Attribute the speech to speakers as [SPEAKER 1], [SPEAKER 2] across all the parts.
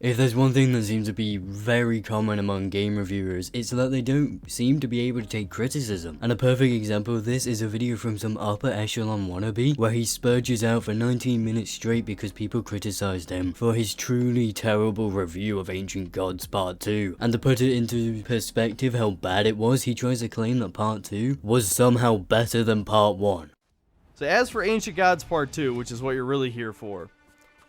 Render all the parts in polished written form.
[SPEAKER 1] If there's one thing that seems to be very common among game reviewers, it's that they don't seem to be able to take criticism. And a perfect example of this is a video from some upper echelon wannabe, where he spurges out for 19 minutes straight because people criticized him for his truly terrible review of Ancient Gods Part 2. And to put it into perspective how bad it was, he tries to claim that Part 2 was somehow better than Part 1.
[SPEAKER 2] So as for Ancient Gods Part 2, which is what you're really here for,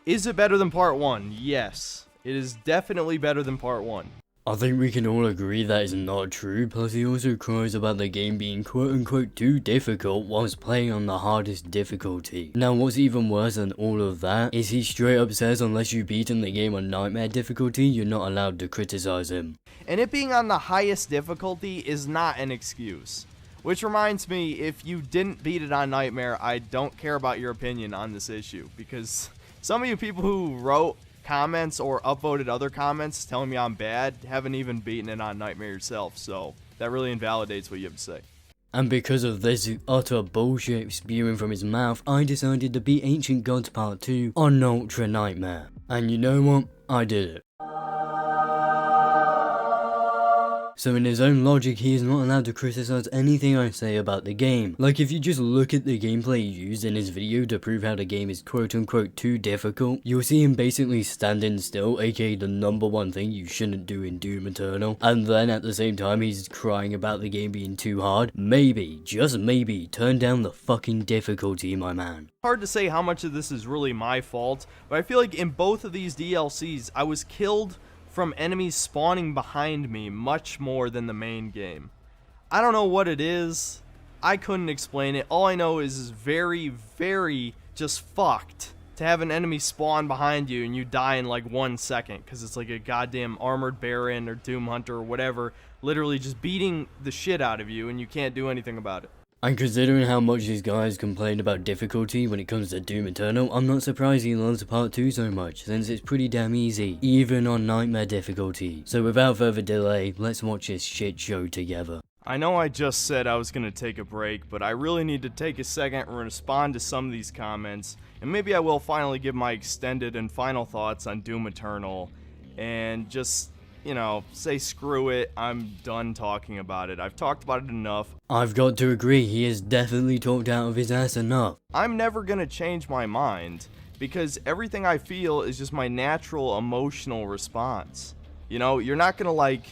[SPEAKER 2] is it better than Part 1? Yes. It is definitely better than Part 1.
[SPEAKER 1] I think we can all agree that is not true, plus he also cries about the game being quote-unquote too difficult whilst playing on the hardest difficulty. Now what's even worse than all of that is he straight up says unless you've beaten the game on Nightmare difficulty, you're not allowed to criticize him.
[SPEAKER 2] And it being on the highest difficulty is not an excuse. Which reminds me, if you didn't beat it on Nightmare, I don't care about your opinion on this issue, because some of you people who wrote comments or upvoted other comments telling me I'm bad haven't even beaten it on Nightmare yourself, so that really invalidates what you have to say.
[SPEAKER 1] And because of this utter bullshit spewing from his mouth, I decided to beat Ancient Gods Part 2 on Ultra Nightmare. And you know what? I did it. So in his own logic, he is not allowed to criticize anything I say about the game. Like if you just look at the gameplay used in his video to prove how the game is quote unquote too difficult, you'll see him basically standing still, aka the #1 thing you shouldn't do in Doom Eternal, and then at the same time he's crying about the game being too hard. Maybe, just maybe, turn down the fucking difficulty, my man.
[SPEAKER 2] Hard to say how much of this is really my fault, but I feel like in both of these DLCs, I was killed from enemies spawning behind me much more than the main game. I don't know what it is. I couldn't explain it. All I know is it's very, very just fucked to have an enemy spawn behind you and you die in like 1 second because it's like a goddamn armored baron or doom hunter or whatever literally just beating the shit out of you and you can't do anything about it.
[SPEAKER 1] And considering how much these guys complain about difficulty when it comes to Doom Eternal, I'm not surprised he loves Part 2 so much, since it's pretty damn easy, even on Nightmare difficulty. So without further delay, let's watch this shit show together.
[SPEAKER 2] I know I just said I was going to take a break, but I really need to take a second and respond to some of these comments, and maybe I will finally give my extended and final thoughts on Doom Eternal, and just, you know, say screw it, I'm done talking about it. I've talked about it enough.
[SPEAKER 1] I've got to agree, he has definitely talked out of his ass enough.
[SPEAKER 2] I'm never gonna change my mind, because everything I feel is just my natural emotional response. You know, you're not gonna like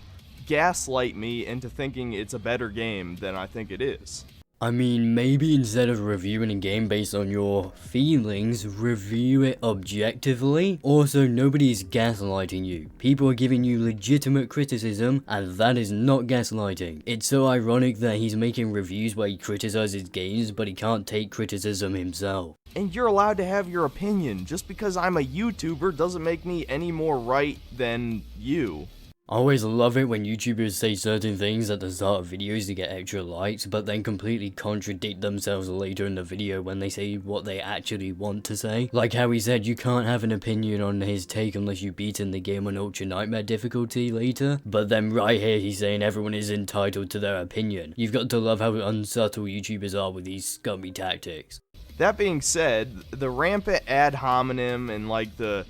[SPEAKER 2] gaslight me into thinking it's a better game than I think it is.
[SPEAKER 1] I mean, maybe instead of reviewing a game based on your feelings, review it objectively. Also, nobody's gaslighting you. People are giving you legitimate criticism, and that is not gaslighting. It's so ironic that he's making reviews where he criticizes games, but he can't take criticism himself.
[SPEAKER 2] And you're allowed to have your opinion. Just because I'm a YouTuber doesn't make me any more right than you.
[SPEAKER 1] I always love it when YouTubers say certain things at the start of videos to get extra likes, but then completely contradict themselves later in the video when they say what they actually want to say. Like how he said you can't have an opinion on his take unless you've beaten the game on Ultra Nightmare difficulty later, but then right here he's saying everyone is entitled to their opinion. You've got to love how unsubtle YouTubers are with these scummy tactics.
[SPEAKER 2] That being said, the rampant ad hominem and like the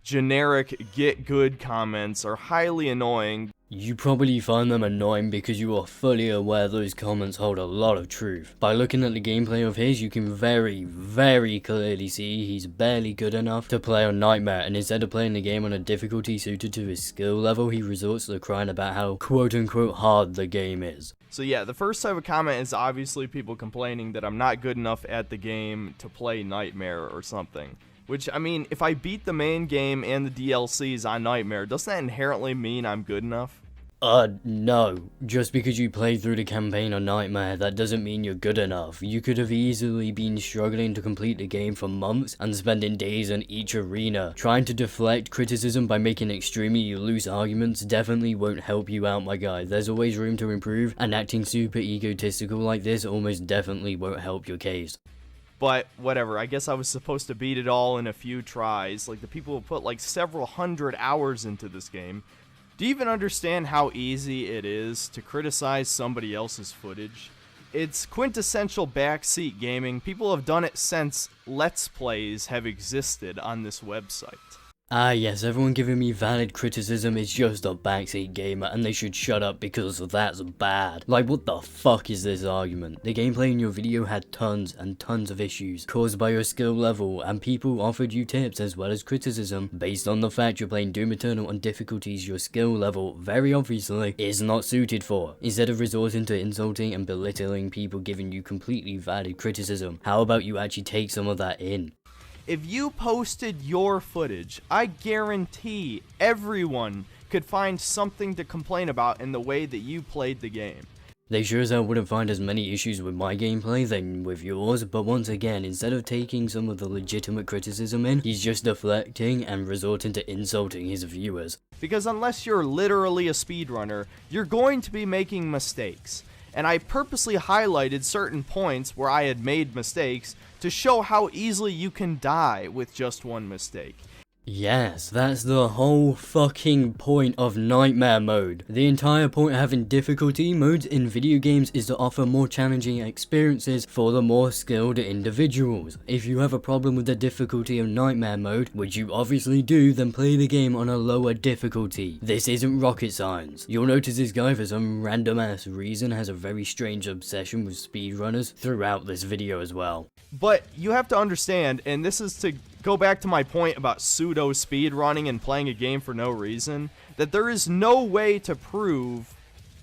[SPEAKER 2] generic get good comments are highly annoying.
[SPEAKER 1] You probably find them annoying because you are fully aware those comments hold a lot of truth. By looking at the gameplay of his, you can very, very clearly see he's barely good enough to play on Nightmare, and instead of playing the game on a difficulty suited to his skill level, he resorts to crying about how quote-unquote hard the game is.
[SPEAKER 2] So yeah, the first type of comment is obviously people complaining that I'm not good enough at the game to play Nightmare or something. Which, I mean, if I beat the main game and the DLCs on Nightmare, doesn't that inherently mean I'm good enough?
[SPEAKER 1] No. Just because you played through the campaign on Nightmare, that doesn't mean you're good enough. You could have easily been struggling to complete the game for months and spending days in each arena. Trying to deflect criticism by making extremely loose arguments definitely won't help you out, my guy. There's always room to improve, and acting super egotistical like this almost definitely won't help your case.
[SPEAKER 2] But whatever, I guess I was supposed to beat it all in a few tries. Like the people who put like several hundred hours into this game. Do you even understand how easy it is to criticize somebody else's footage? It's quintessential backseat gaming. People have done it since Let's Plays have existed on this website.
[SPEAKER 1] Ah yes, everyone giving me valid criticism is just a backseat gamer and they should shut up because that's bad. Like, what the fuck is this argument? The gameplay in your video had tons and tons of issues caused by your skill level, and people offered you tips as well as criticism based on the fact you're playing Doom Eternal on difficulties your skill level very obviously is not suited for. Instead of resorting to insulting and belittling people giving you completely valid criticism, how about you actually take some of that in?
[SPEAKER 2] If you posted your footage, I guarantee everyone could find something to complain about in the way that you played the game.
[SPEAKER 1] They sure as hell wouldn't find as many issues with my gameplay than with yours, but once again, instead of taking some of the legitimate criticism in, he's just deflecting and resorting to insulting his viewers.
[SPEAKER 2] Because unless you're literally a speedrunner, you're going to be making mistakes. And I purposely highlighted certain points where I had made mistakes to show how easily you can die with just one mistake.
[SPEAKER 1] Yes, that's the whole fucking point of Nightmare Mode. The entire point of having difficulty modes in video games is to offer more challenging experiences for the more skilled individuals. If you have a problem with the difficulty of Nightmare Mode, which you obviously do, then play the game on a lower difficulty. This isn't rocket science. You'll notice this guy for some random ass reason has a very strange obsession with speedrunners throughout this video as well.
[SPEAKER 2] But you have to understand, and this is to go back to my point about pseudo speedrunning and playing a game for no reason, that there is no way to prove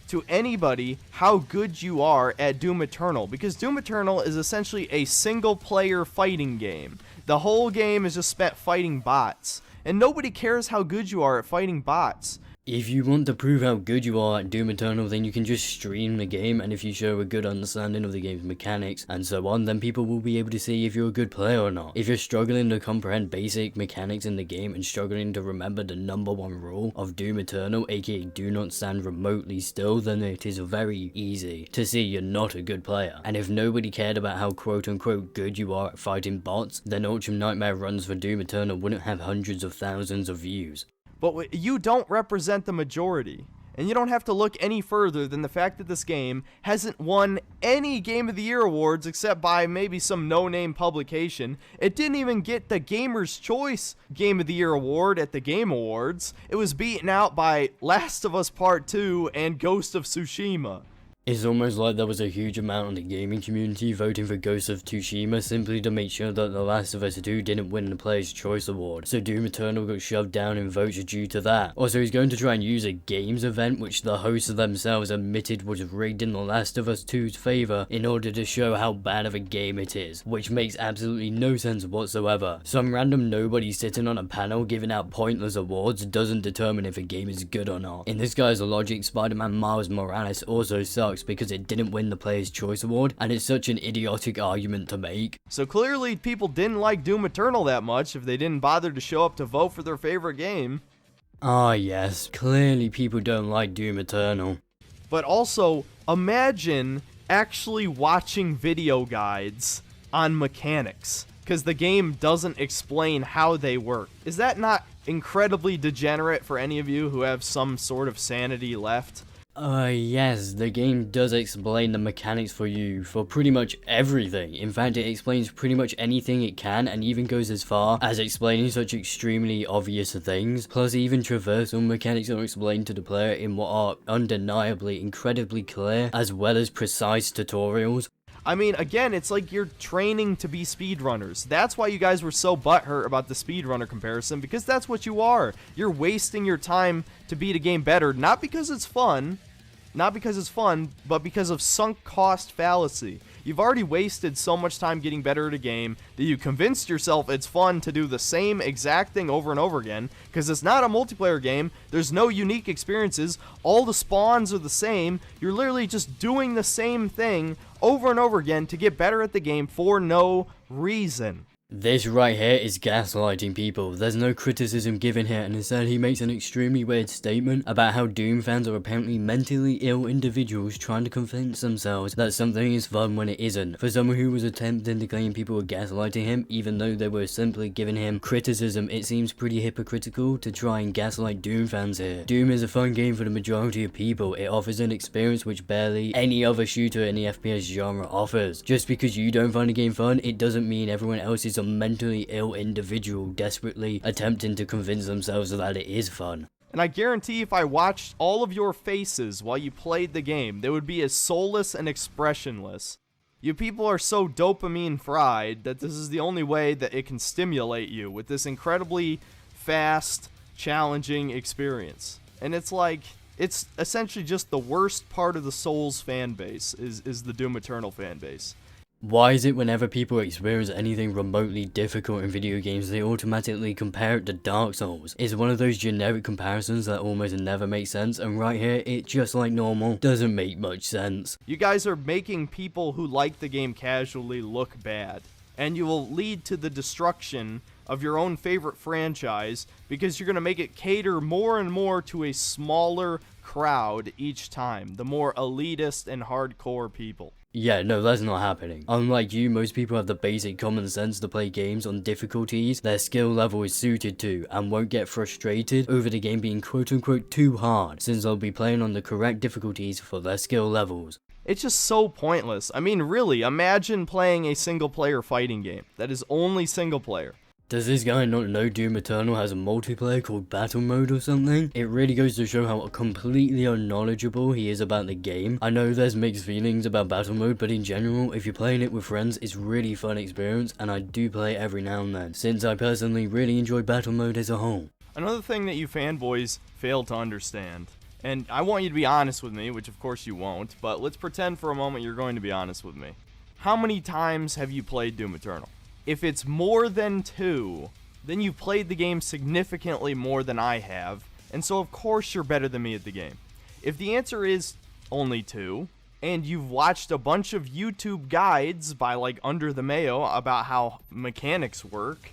[SPEAKER 2] to anybody how good you are at Doom Eternal, because Doom Eternal is essentially a single player fighting game. The whole game is just spent fighting bots, and nobody cares how good you are at fighting bots.
[SPEAKER 1] If you want to prove how good you are at Doom Eternal, then you can just stream the game, and if you show a good understanding of the game's mechanics and so on, then people will be able to see if you're a good player or not. If you're struggling to comprehend basic mechanics in the game and struggling to remember the #1 rule of Doom Eternal, aka do not stand remotely still, then it is very easy to see you're not a good player. And if nobody cared about how quote unquote good you are at fighting bots, then Ultimate Nightmare runs for Doom Eternal wouldn't have hundreds of thousands of views.
[SPEAKER 2] But you don't represent the majority. And you don't have to look any further than the fact that this game hasn't won any Game of the Year awards except by maybe some no-name publication. It didn't even get the Gamer's Choice Game of the Year award at the Game Awards. It was beaten out by Last of Us Part 2 and Ghost of Tsushima.
[SPEAKER 1] It's almost like there was a huge amount in the gaming community voting for Ghost of Tsushima simply to make sure that The Last of Us 2 didn't win the Player's Choice Award, so Doom Eternal got shoved down in votes due to that. Also, he's going to try and use a games event which the hosts themselves admitted was rigged in The Last of Us 2's favour in order to show how bad of a game it is, which makes absolutely no sense whatsoever. Some random nobody sitting on a panel giving out pointless awards doesn't determine if a game is good or not. In this guy's logic, Spider-Man Miles Morales also sucks because it didn't win the Player's Choice Award, and it's such an idiotic argument to make.
[SPEAKER 2] So clearly people didn't like Doom Eternal that much if they didn't bother to show up to vote for their favorite game.
[SPEAKER 1] Ah yes, clearly people don't like Doom Eternal.
[SPEAKER 2] But also, imagine actually watching video guides on mechanics, because the game doesn't explain how they work. Is that not incredibly degenerate for any of you who have some sort of sanity left?
[SPEAKER 1] Yes, the game does explain the mechanics for you for pretty much everything. In fact, it explains pretty much anything it can, and even goes as far as explaining such extremely obvious things. Plus, even traversal mechanics are explained to the player in what are undeniably incredibly clear as well as precise tutorials.
[SPEAKER 2] I mean, again, it's like you're training to be speedrunners. That's why you guys were so butthurt about the speedrunner comparison, because that's what you are. You're wasting your time to beat a game better, not because it's fun, but because of sunk cost fallacy. You've already wasted so much time getting better at a game that you convinced yourself it's fun to do the same exact thing over and over again, because it's not a multiplayer game, there's no unique experiences, all the spawns are the same, you're literally just doing the same thing over and over again to get better at the game for no reason.
[SPEAKER 1] This right here is gaslighting people. There's no criticism given here, and instead he makes an extremely weird statement about how Doom fans are apparently mentally ill individuals trying to convince themselves that something is fun when it isn't. For someone who was attempting to claim people were gaslighting him, even though they were simply giving him criticism, it seems pretty hypocritical to try and gaslight Doom fans here. Doom is a fun game for the majority of people. It offers an experience which barely any other shooter in the FPS genre offers. Just because you don't find a game fun, it doesn't mean everyone else is some mentally ill individual desperately attempting to convince themselves that it is fun.
[SPEAKER 2] And I guarantee if I watched all of your faces while you played the game, they would be as soulless and expressionless. You people are so dopamine fried that this is the only way that it can stimulate you with this incredibly fast, challenging experience. And it's like, it's essentially just the worst part of the Souls fan base is the Doom Eternal fan base.
[SPEAKER 1] Why is it whenever people experience anything remotely difficult in video games, they automatically compare it to Dark Souls? It's one of those generic comparisons that almost never make sense, and right here, it just like normal doesn't make much sense.
[SPEAKER 2] You guys are making people who like the game casually look bad, and you will lead to the destruction of your own favorite franchise because you're going to make it cater more and more to a smaller crowd each time, the more elitist and hardcore people.
[SPEAKER 1] Yeah, no, that's not happening. Unlike you, most people have the basic common sense to play games on difficulties their skill level is suited to, and won't get frustrated over the game being quote-unquote too hard, since they'll be playing on the correct difficulties for their skill levels.
[SPEAKER 2] It's just so pointless. I mean, really, imagine playing a single-player fighting game that is only single-player.
[SPEAKER 1] Does this guy not know Doom Eternal has a multiplayer called Battlemode or something? It really goes to show how completely unknowledgeable he is about the game. I know there's mixed feelings about Battlemode, but in general, if you're playing it with friends, it's really fun experience, and I do play it every now and then, since I personally really enjoy Battlemode as a whole.
[SPEAKER 2] Another thing that you fanboys fail to understand, and I want you to be honest with me, which of course you won't, but let's pretend for a moment you're going to be honest with me. How many times have you played Doom Eternal? If it's more than 2, then you've played the game significantly more than I have, and so of course you're better than me at the game. If the answer is only 2, and you've watched a bunch of YouTube guides by like Under the Mayo about how mechanics work,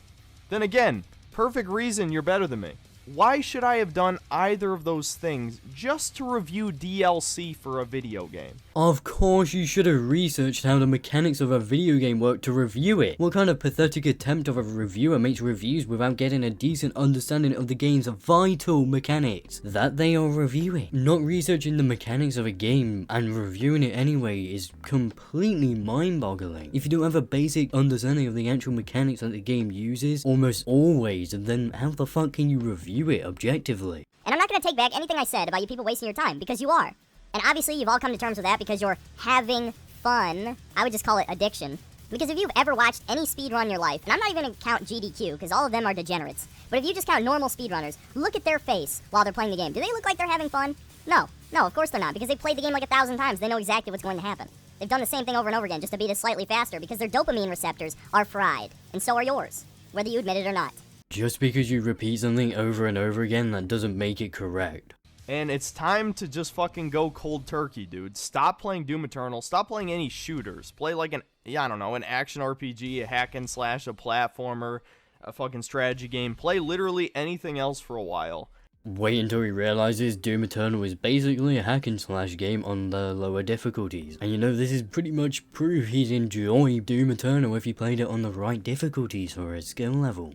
[SPEAKER 2] then again, perfect reason you're better than me. Why should I have done either of those things just to review DLC for a video game?
[SPEAKER 1] Of course you should have researched how the mechanics of a video game work to review it. What kind of pathetic attempt of a reviewer makes reviews without getting a decent understanding of the game's vital mechanics that they are reviewing? Not researching the mechanics of a game and reviewing it anyway is completely mind-boggling. If you don't have a basic understanding of the actual mechanics that the game uses, almost always, then how the fuck can you review it objectively?
[SPEAKER 3] And I'm not going to take back anything I said about you people wasting your time, because you are. And obviously you've all come to terms with that because you're having fun. I would just call it addiction. Because if you've ever watched any speedrun in your life, and I'm not even going to count GDQ because all of them are degenerates, but if you just count normal speedrunners, look at their face while they're playing the game. Do they look like they're having fun? No, of course they're not, because they've played the game like 1,000 times. They know exactly what's going to happen. They've done the same thing over and over again just to beat it slightly faster because their dopamine receptors are fried. And so are yours, whether you admit it or not.
[SPEAKER 1] Just because you repeat something over and over again, that doesn't make it correct.
[SPEAKER 2] And it's time to just fucking go cold turkey, dude. Stop playing Doom Eternal. Stop playing any shooters. Play like an action RPG, a hack and slash, a platformer, a fucking strategy game. Play literally anything else for a while.
[SPEAKER 1] Wait until he realizes Doom Eternal is basically a hack and slash game on the lower difficulties. And you know, this is pretty much proof he'd enjoy Doom Eternal if he played it on the right difficulties for his skill level.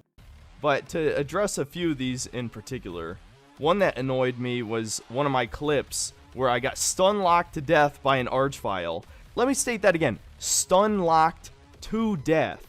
[SPEAKER 2] But to address a few of these in particular, one that annoyed me was one of my clips where I got stun-locked to death by an archvile. Let me state that again. Stun-locked to death.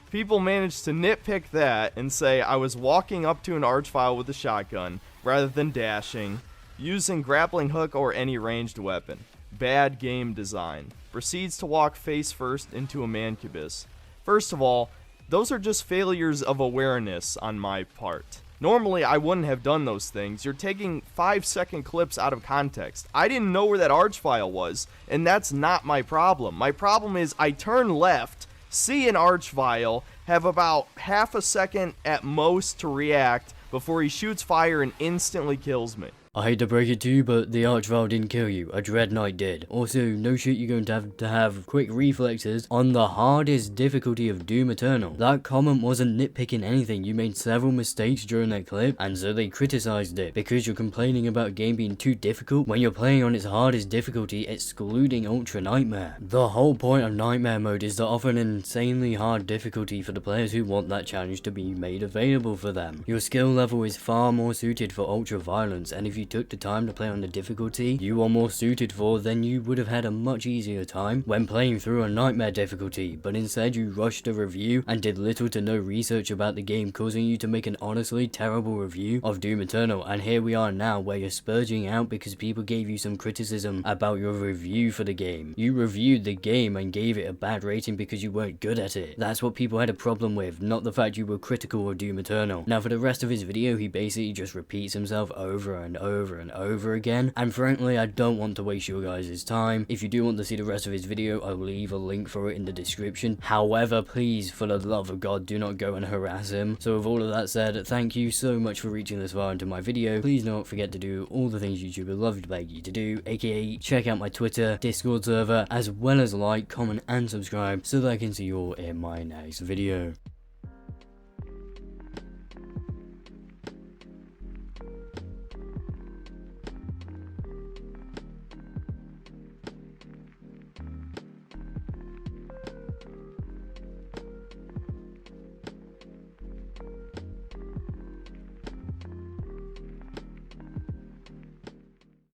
[SPEAKER 2] People managed to nitpick that and say I was walking up to an archvile with a shotgun rather than dashing, using grappling hook or any ranged weapon. Bad game design. Proceeds to walk face first into a mancubus. First of all, those are just failures of awareness on my part. Normally, I wouldn't have done those things. You're taking 5-second clips out of context. I didn't know where that archvile was, and that's not my problem. My problem is I turn left, see an archvile, have about half a second at most to react before he shoots fire and instantly kills me.
[SPEAKER 1] I hate to break it to you, but the Archvile didn't kill you. A Dread Knight did. Also, no shit, you're going to have quick reflexes on the hardest difficulty of Doom Eternal. That comment wasn't nitpicking anything. You made several mistakes during that clip, and so they criticized it because you're complaining about a game being too difficult when you're playing on its hardest difficulty, excluding Ultra Nightmare. The whole point of Nightmare mode is to offer an insanely hard difficulty for the players who want that challenge to be made available for them. Your skill level is far more suited for Ultra Violence, and if you you took the time to play on the difficulty you are more suited for, then you would have had a much easier time when playing through a nightmare difficulty, but instead you rushed a review and did little to no research about the game, causing you to make an honestly terrible review of Doom Eternal. And here we are now where you're spurging out because people gave you some criticism about your review for the game. You reviewed the game and gave it a bad rating because you weren't good at it. That's what people had a problem with, not the fact you were critical of Doom Eternal. Now for the rest of his video, he basically just repeats himself over and over and over again, and frankly I don't want to waste your guys' time. If you do want to see the rest of his video, I'll leave a link for it in the description. However, please, for the love of God, do not go and harass him. So with all of that said, thank you so much for reaching this far into my video. Please don't forget to do all the things YouTube would love to beg you to do, aka check out my Twitter, Discord server, as well as like, comment and subscribe so that I can see you all in my next video.